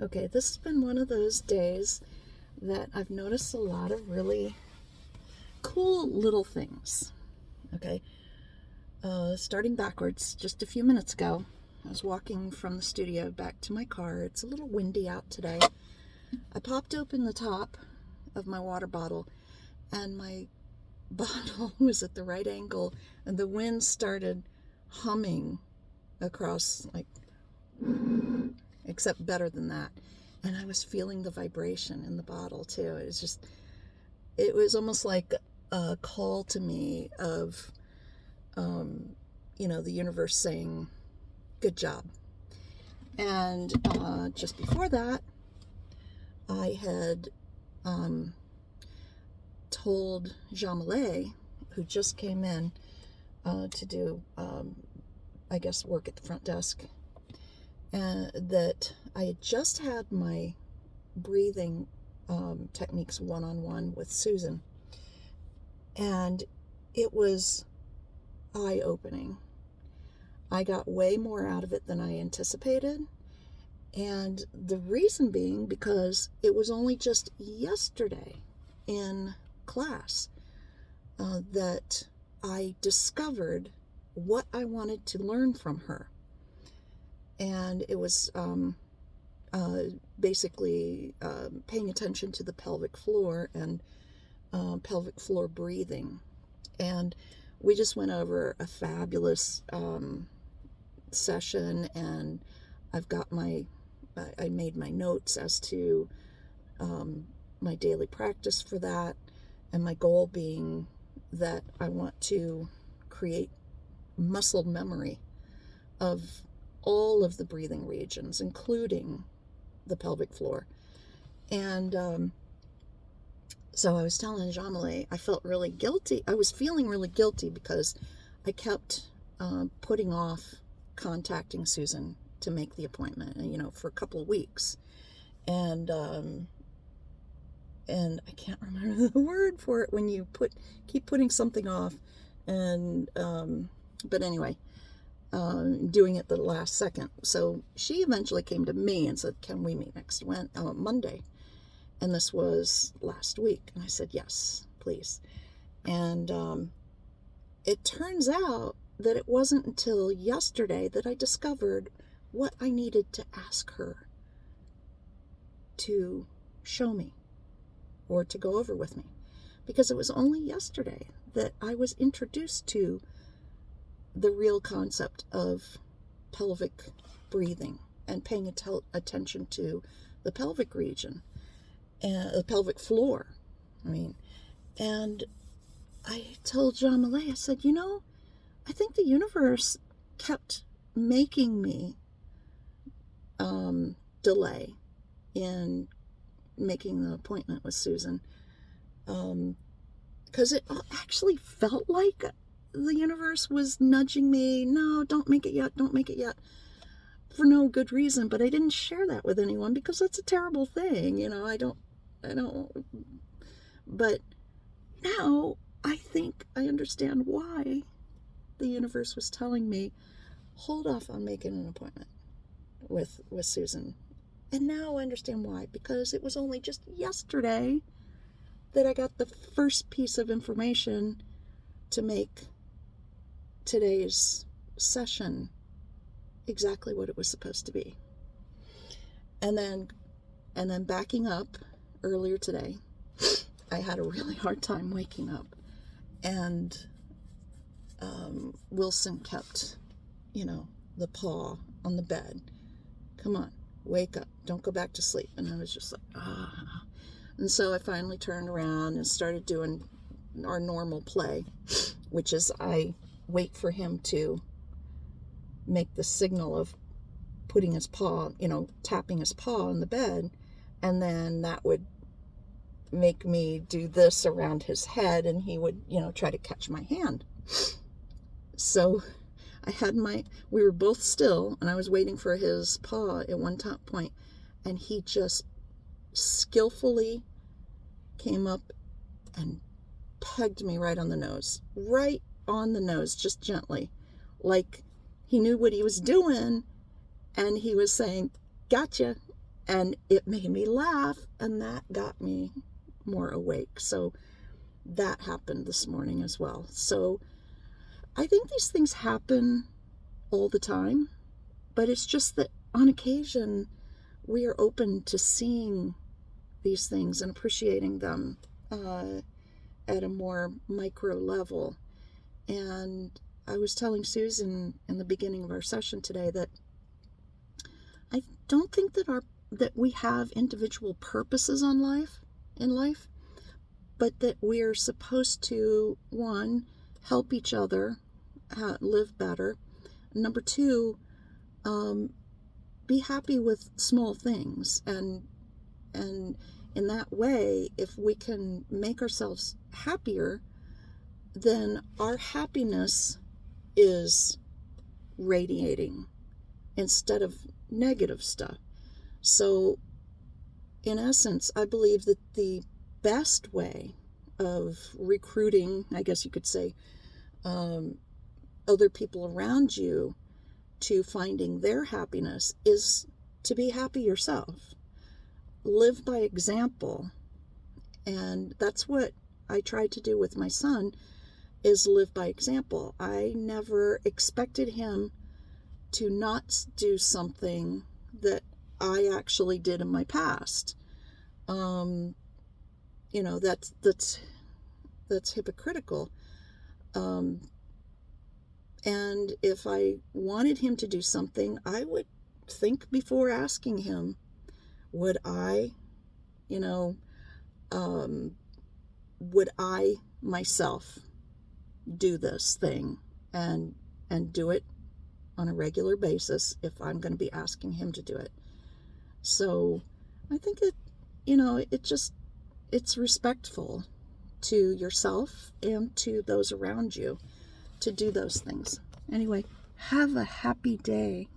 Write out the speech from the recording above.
Okay, this has been one of those days that I've noticed a lot of really cool little things. Okay, starting backwards, just a few minutes ago, I was walking from the studio back to my car. It's a little windy out today. I popped open the top of my water bottle, and my bottle was at the right angle, and the wind started humming across, like, except better than that. And I was feeling the vibration in the bottle too. It was almost like a call to me of, the universe saying, good job. And just before that, I had told Jean-Malay, who just came in to do, work at the front desk, that I had just had my breathing techniques one-on-one with Susan, and it was eye-opening. I got way more out of it than I anticipated, and the reason being because it was only just yesterday in class that I discovered what I wanted to learn from her. And it was basically paying attention to the pelvic floor and pelvic floor breathing. And we just went over a fabulous session, and I made my notes as to my daily practice for that, and my goal being that I want to create muscle memory of all of the breathing regions, including the pelvic floor. And so I was telling Jean-Malay, I felt really guilty. I was feeling really guilty because I kept putting off contacting Susan to make the appointment, for a couple of weeks. And I can't remember the word for it when you keep putting something off. And but anyway, doing it the last second. So she eventually came to me and said, can we meet next Monday? And this was last week. And I said, yes, please. And it turns out that it wasn't until yesterday that I discovered what I needed to ask her to show me or to go over with me. Because it was only yesterday that I was introduced to the real concept of pelvic breathing and paying attention to the pelvic region and the pelvic floor. And I told Jean-Malay, I said, I think the universe kept making me delay in making the appointment with Susan, because it actually felt like the universe was nudging me, no, don't make it yet, for no good reason. But I didn't share that with anyone because that's a terrible thing. I don't, but now I think I understand why the universe was telling me, hold off on making an appointment with Susan. And now I understand why, because it was only just yesterday that I got the first piece of information to make today's session exactly what it was supposed to be. And then backing up earlier today, I had a really hard time waking up, and Wilson kept, the paw on the bed. Come on, wake up, don't go back to sleep. And I was just like, ah. And so I finally turned around and started doing our normal play, which is I wait for him to make the signal of putting his paw, tapping his paw on the bed, and then that would make me do this around his head, and he would, try to catch my hand. So we were both still, and I was waiting for his paw at one point, and he just skillfully came up and pegged me right on the nose, just gently, like he knew what he was doing, and he was saying, gotcha. And it made me laugh, and that got me more awake. So that happened this morning as well. So I think these things happen all the time, but it's just that on occasion we are open to seeing these things and appreciating them at a more micro level. And I was telling Susan in the beginning of our session today that I don't think that we have individual purposes in life, but that we are supposed to, one, help each other live better. Number two, be happy with small things, and in that way, if we can make ourselves happier, then our happiness is radiating instead of negative stuff. So in essence, I believe that the best way of recruiting, I guess you could say, other people around you to finding their happiness is to be happy yourself. Live by example. And that's what I tried to do with my son, is live by example. I never expected him to not do something that I actually did in my past. That's hypocritical. And if I wanted him to do something, I would think before asking him, would I myself do this thing and do it on a regular basis if I'm going to be asking him to do it. So I think it's respectful to yourself and to those around you to do those things. Anyway, have a happy day.